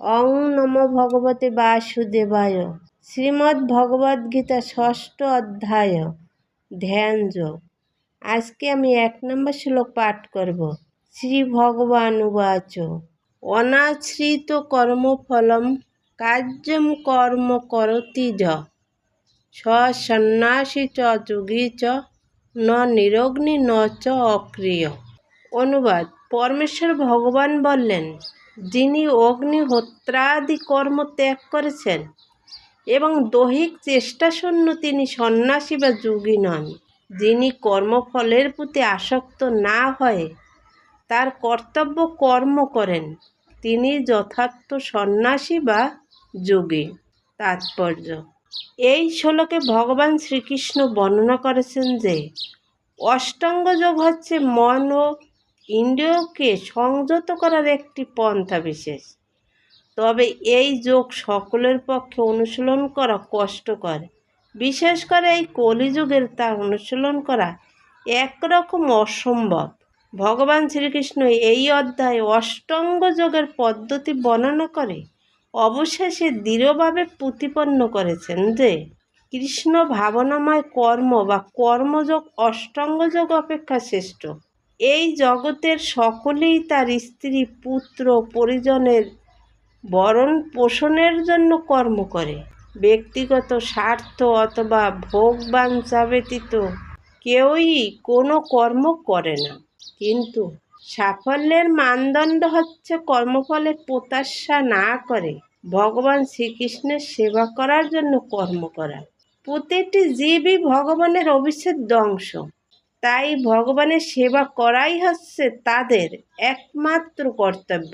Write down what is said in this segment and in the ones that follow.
ওং নমো ভগবতে বাসুদেবায়। শ্রীমদ্ ভগবদ গীতা ৬ষ্ঠ অধ্যায় ধ্যান যোগ। আজকে আমি ১ নম্বর শ্লোক পাঠ করব। শ্রী ভগবান উবাচ অনাশ্রিত কর্মফলম কার্যম কর্ম করতি য সন্ন্যাসী চ যোগী চ ন নিরগ্নি ন চ অক্রিয়। অনুবাদ: পরমেশ্বর ভগবান বললেন, যিনি অগ্নিহোত্রাদি কর্ম ত্যাগ করেছেন এবং দৈহিক চেষ্টাশূন্য তিনি সন্ন্যাসী বা যোগী নন। যিনি কর্মফলের প্রতি আসক্ত না হয়ে তার কর্তব্য কর্ম করেন তিনি যথার্থ সন্ন্যাসী বা যোগী। তাৎপর্য: এই শ্লোকে ভগবান শ্রীকৃষ্ণ বর্ণনা করেছেন যে অষ্টাঙ্গ যোগ হচ্ছে মন ও ইন্দ্রিয়কে সংযত করার একটি পন্থা বিশেষ। তবে এই যোগ সকলের পক্ষে অনুশীলন করা কষ্টকর। বিশেষ করে এই কলিযুগের তা অনুশীলন করা একরকম অসম্ভব। ভগবান শ্রীকৃষ্ণ এই অধ্যায়ে অষ্টাঙ্গ যোগের পদ্ধতি বর্ণনা করে অবশেষে দৃঢ়ভাবে প্রতিপন্ন করেছেন যে কৃষ্ণ ভাবনাময় কর্ম বা কর্মযোগ অষ্টাঙ্গ যোগ অপেক্ষা শ্রেষ্ঠ। এই জগতের সকলেই তার স্ত্রী, পুত্র, পরিজনের ভরণ পোষণের জন্য কর্ম করে। ব্যক্তিগত স্বার্থ অথবা ভোগবাঞ্ছা ব্যতীত কেউই কোনো কর্ম করে না। কিন্তু সাফল্যের মানদণ্ড হচ্ছে কর্মফলের প্রত্যাশা না করে ভগবান শ্রীকৃষ্ণের সেবা করার জন্য কর্ম করা। প্রতিটি জীবই ভগবানের অবিচ্ছেদ্য অংশ। তাই ভগবানের সেবা করাই হচ্ছে তাদের একমাত্র কর্তব্য।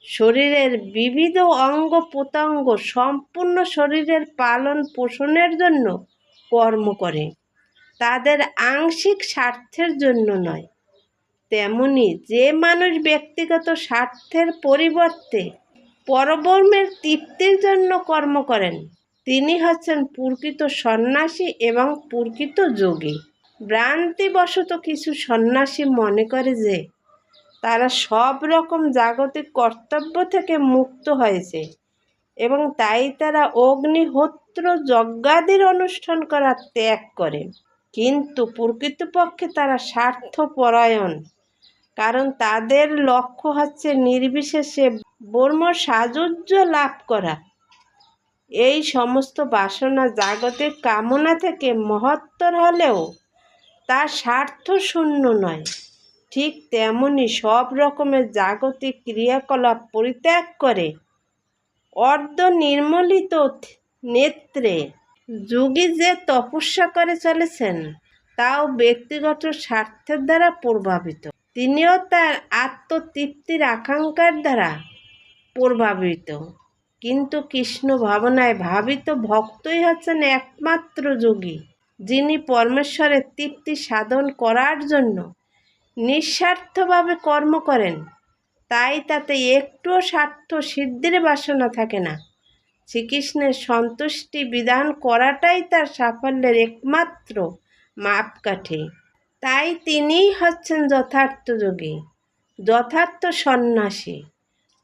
শরীরের বিবিধ অঙ্গ প্রত্যঙ্গ সম্পূর্ণ শরীরের পালন পোষণের জন্য কর্ম করে, তাদের আংশিক স্বার্থের জন্য নয়। তেমনি যে মানুষ ব্যক্তিগত স্বার্থের পরিবর্তে পরব্রহ্মের তৃপ্তির জন্য কর্ম করেন তিনি হচ্ছেন প্রকৃত সন্ন্যাসী এবং প্রকৃত যোগী। ভ্রান্তিবশত কিছু সন্ন্যাসী মনে করে যে তারা সব রকম জাগতিক কর্তব্য থেকে মুক্ত হয়েছে এবং তাই তারা অগ্নিহোত্র যজ্ঞাদির অনুষ্ঠান করা ত্যাগ করে। কিন্তু প্রকৃতপক্ষে তারা স্বার্থপরায়ণ, কারণ তাদের লক্ষ্য হচ্ছে নির্বিশেষে ব্রহ্ম সাযুজ্য লাভ করা। এই সমস্ত বাসনা জাগতিক কামনা থেকে মহত্তর হলেও তা স্বার্থ শূন্য নয়। ঠিক তেমনি সব রকমের জাগতিক ক্রিয়াকলাপ পরিত্যাগ করে অর্ধ নির্মলিত নেত্রে যোগী যে তপস্যা করে চলেছেন তাও ব্যক্তিগত স্বার্থের দ্বারা প্রভাবিত। তিনিও তার আত্মতৃপ্তির আকাঙ্ক্ষার দ্বারা প্রভাবিত। কিন্তু কৃষ্ণ ভাবনায় ভাবিত ভক্তই হচ্ছেন একমাত্র যোগী, যিনি পরমেশ্বরের তৃপ্তি সাধন করার জন্য নিঃস্বার্থভাবে কর্ম করেন। তাই তাতে একটুও স্বার্থ সিদ্ধির বাসনা থাকে না। শ্রীকৃষ্ণের সন্তুষ্টি বিধান করাটাই তার সাফল্যের একমাত্র মাপকাঠি। তাই তিনিই হচ্ছেন যথার্থ যোগী, যথার্থ সন্ন্যাসী।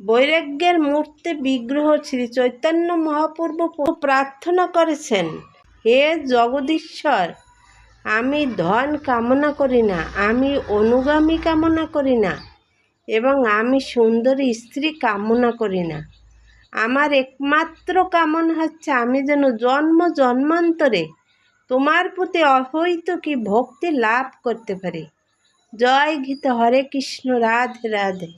বৈরাগ্যের মূর্তি বিগ্রহ শ্রী চৈতন্য মহাপ্রভু প্রার্থনা করেছেন, হে জগদীশ্বর, আমি ধন কামনা করি না, আমি অনুগামী কামনা করি না এবং আমি সুন্দরী স্ত্রী কামনা করি না। আমার একমাত্র কামনা হচ্ছে আমি যেন জন্ম জন্মান্তরে তোমার প্রতি অহৈতুকী ভক্তি লাভ করতে পারি। জয় গীতা। হরে কৃষ্ণ। রাধে রাধে।